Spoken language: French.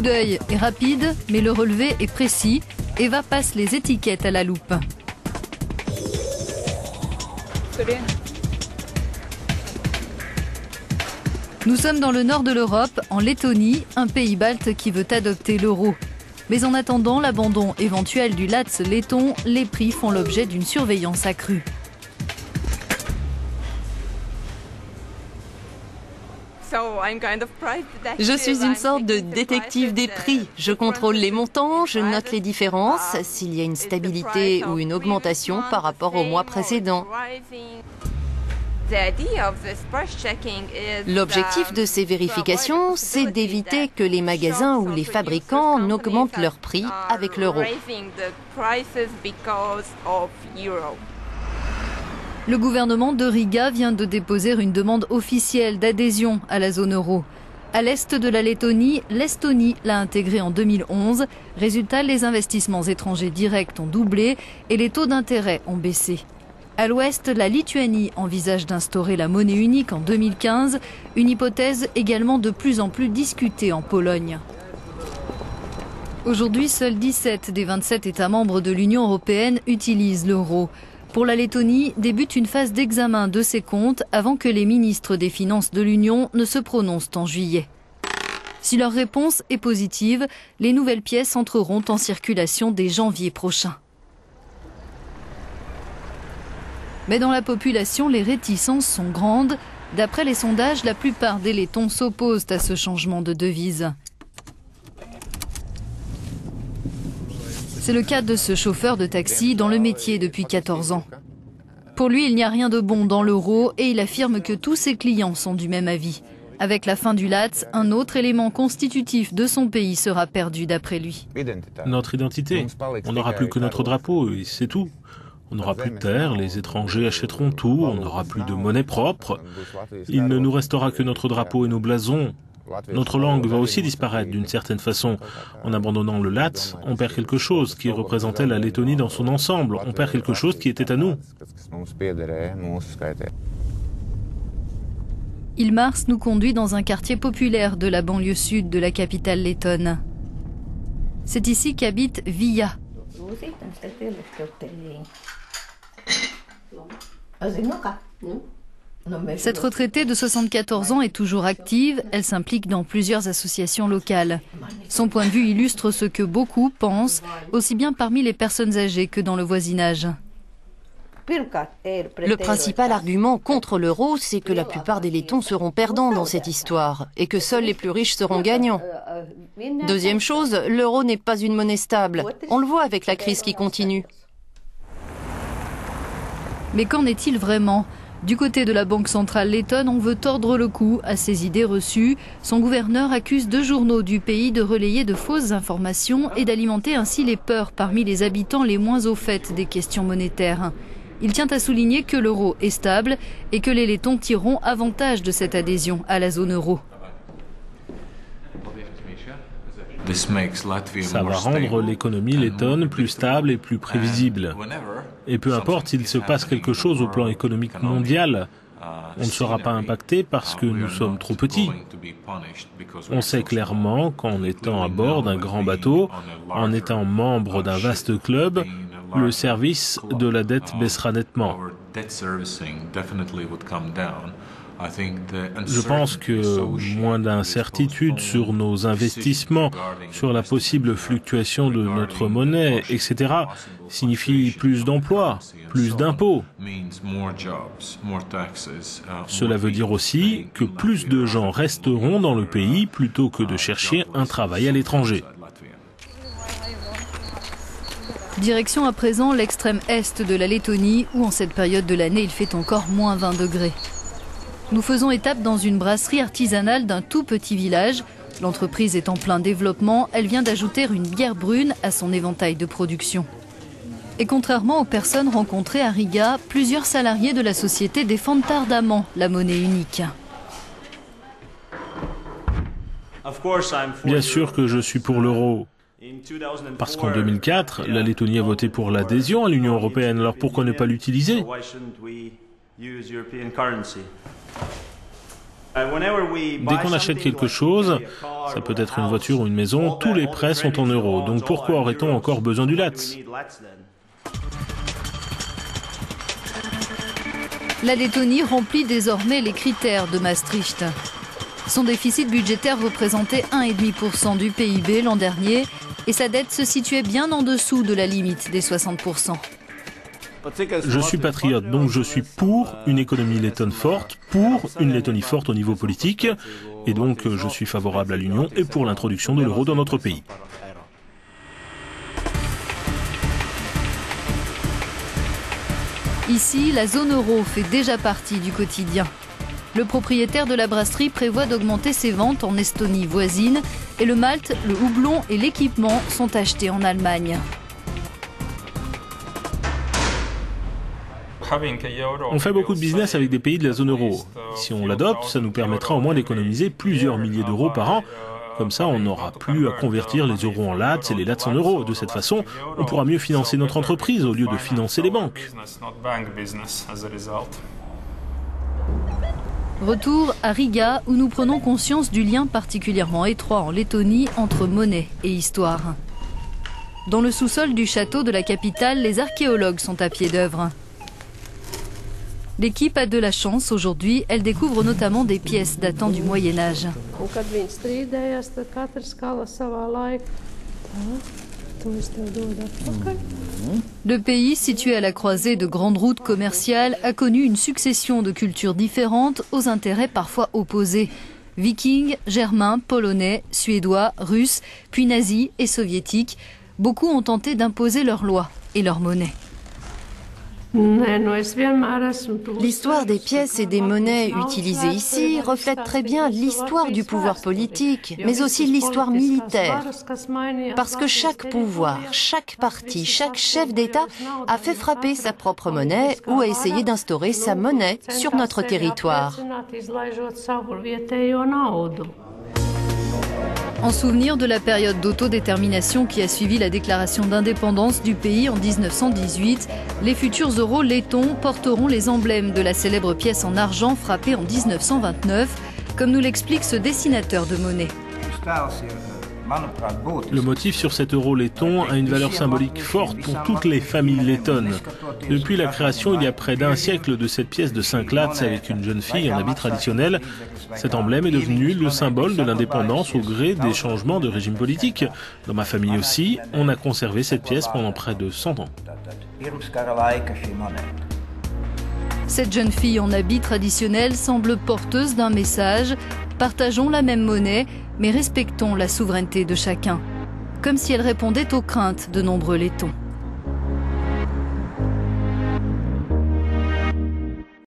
coup d'œil est rapide, mais le relevé est précis. Eva passe les étiquettes à la loupe. Nous sommes dans le nord de l'Europe, en Lettonie, un pays balte qui veut adopter l'euro. Mais en attendant l'abandon éventuel du LATS letton, les prix font l'objet d'une surveillance accrue. Je suis une sorte de détective des prix. Je contrôle les montants, je note les différences, s'il y a une stabilité ou une augmentation par rapport au mois précédent. L'objectif de ces vérifications, c'est d'éviter que les magasins ou les fabricants n'augmentent leurs prix avec l'euro. Le gouvernement de Riga vient de déposer une demande officielle d'adhésion à la zone euro. À l'est de la Lettonie, l'Estonie l'a intégrée en 2011. Résultat, les investissements étrangers directs ont doublé et les taux d'intérêt ont baissé. À l'ouest, la Lituanie envisage d'instaurer la monnaie unique en 2015, une hypothèse également de plus en plus discutée en Pologne. Aujourd'hui, seuls 17 des 27 États membres de l'Union européenne utilisent l'euro. Pour la Lettonie, débute une phase d'examen de ses comptes avant que les ministres des Finances de l'Union ne se prononcent en juillet. Si leur réponse est positive, les nouvelles pièces entreront en circulation dès janvier prochain. Mais dans la population, les réticences sont grandes. D'après les sondages, la plupart des Lettons s'opposent à ce changement de devise. C'est le cas de ce chauffeur de taxi dans le métier depuis 14 ans. Pour lui, il n'y a rien de bon dans l'euro et il affirme que tous ses clients sont du même avis. Avec la fin du LATS, un autre élément constitutif de son pays sera perdu d'après lui. Notre identité. On n'aura plus que notre drapeau et c'est tout. On n'aura plus de terre, les étrangers achèteront tout, on n'aura plus de monnaie propre. Il ne nous restera que notre drapeau et nos blasons. Notre langue va aussi disparaître d'une certaine façon. En abandonnant le LATS, on perd quelque chose qui représentait la Lettonie dans son ensemble. On perd quelque chose qui était à nous. Ilmars nous conduit dans un quartier populaire de la banlieue sud de la capitale lettonne. C'est ici qu'habite Via. Cette retraitée de 74 ans est toujours active, elle s'implique dans plusieurs associations locales. Son point de vue illustre ce que beaucoup pensent, aussi bien parmi les personnes âgées que dans le voisinage. Le principal argument contre l'euro, c'est que la plupart des Lettons seront perdants dans cette histoire et que seuls les plus riches seront gagnants. Deuxième chose, l'euro n'est pas une monnaie stable. On le voit avec la crise qui continue. Mais qu'en est-il vraiment ? Du côté de la Banque centrale lettonne, on veut tordre le cou à ces idées reçues. Son gouverneur accuse 2 journaux du pays de relayer de fausses informations et d'alimenter ainsi les peurs parmi les habitants les moins au fait des questions monétaires. Il tient à souligner que l'euro est stable et que les Lettons tireront avantage de cette adhésion à la zone euro. Ça va rendre l'économie lettonne plus stable et plus prévisible. Et peu importe s'il se passe quelque chose au plan économique mondial, on ne sera pas impacté parce que nous sommes trop petits. On sait clairement qu'en étant à bord d'un grand bateau, en étant membre d'un vaste club, le service de la dette baissera nettement. Je pense que moins d'incertitude sur nos investissements, sur la possible fluctuation de notre monnaie, etc., signifie plus d'emplois, plus d'impôts. Cela veut dire aussi que plus de gens resteront dans le pays plutôt que de chercher un travail à l'étranger. Direction à présent l'extrême est de la Lettonie, où en cette période de l'année il fait encore moins 20 degrés. Nous faisons étape dans une brasserie artisanale d'un tout petit village. L'entreprise est en plein développement, elle vient d'ajouter une bière brune à son éventail de production. Et contrairement aux personnes rencontrées à Riga, plusieurs salariés de la société défendent ardemment la monnaie unique. Bien sûr que je suis pour l'euro. Parce qu'en 2004, la Lettonie a voté pour l'adhésion à l'Union européenne, alors pourquoi ne pas l'utiliser ? Dès qu'on achète quelque chose, ça peut être une voiture ou une maison, tous les prêts sont en euros. Donc pourquoi aurait-on encore besoin du LATS? La Lettonie remplit désormais les critères de Maastricht. Son déficit budgétaire représentait 1,5% du PIB l'an dernier et sa dette se situait bien en dessous de la limite des 60%. Je suis patriote, donc je suis pour une économie lettonne forte, pour une Lettonie forte au niveau politique, et donc je suis favorable à l'Union et pour l'introduction de l'euro dans notre pays. Ici, la zone euro fait déjà partie du quotidien. Le propriétaire de la brasserie prévoit d'augmenter ses ventes en Estonie voisine et le malt, le houblon et l'équipement sont achetés en Allemagne. On fait beaucoup de business avec des pays de la zone euro. Si on l'adopte, ça nous permettra au moins d'économiser plusieurs milliers d'euros par an. Comme ça, on n'aura plus à convertir les euros en LATS et les LATS en euros. De cette façon, on pourra mieux financer notre entreprise au lieu de financer les banques. Retour à Riga, où nous prenons conscience du lien particulièrement étroit en Lettonie entre monnaie et histoire. Dans le sous-sol du château de la capitale, les archéologues sont à pied d'œuvre. L'équipe a de la chance aujourd'hui, elle découvre notamment des pièces datant du Moyen-Âge. Le pays, situé à la croisée de grandes routes commerciales, a connu une succession de cultures différentes aux intérêts parfois opposés. Vikings, germains, polonais, suédois, russes, puis nazis et soviétiques. Beaucoup ont tenté d'imposer leurs lois et leur monnaie. L'histoire des pièces et des monnaies utilisées ici reflète très bien l'histoire du pouvoir politique, mais aussi l'histoire militaire. Parce que chaque pouvoir, chaque parti, chaque chef d'État a fait frapper sa propre monnaie ou a essayé d'instaurer sa monnaie sur notre territoire. En souvenir de la période d'autodétermination qui a suivi la déclaration d'indépendance du pays en 1918, les futurs euros lettons porteront les emblèmes de la célèbre pièce en argent frappée en 1929, comme nous l'explique ce dessinateur de monnaie. Le motif sur cet euro letton a une valeur symbolique forte pour toutes les familles lettonnes. Depuis la création il y a près d'un siècle de cette pièce de 5 LATS avec une jeune fille en habit traditionnel, cet emblème est devenu le symbole de l'indépendance au gré des changements de régime politique. Dans ma famille aussi, on a conservé cette pièce pendant près de 100 ans. Cette jeune fille en habit traditionnel semble porteuse d'un message. Partageons la même monnaie, mais respectons la souveraineté de chacun. Comme si elle répondait aux craintes de nombreux lettons.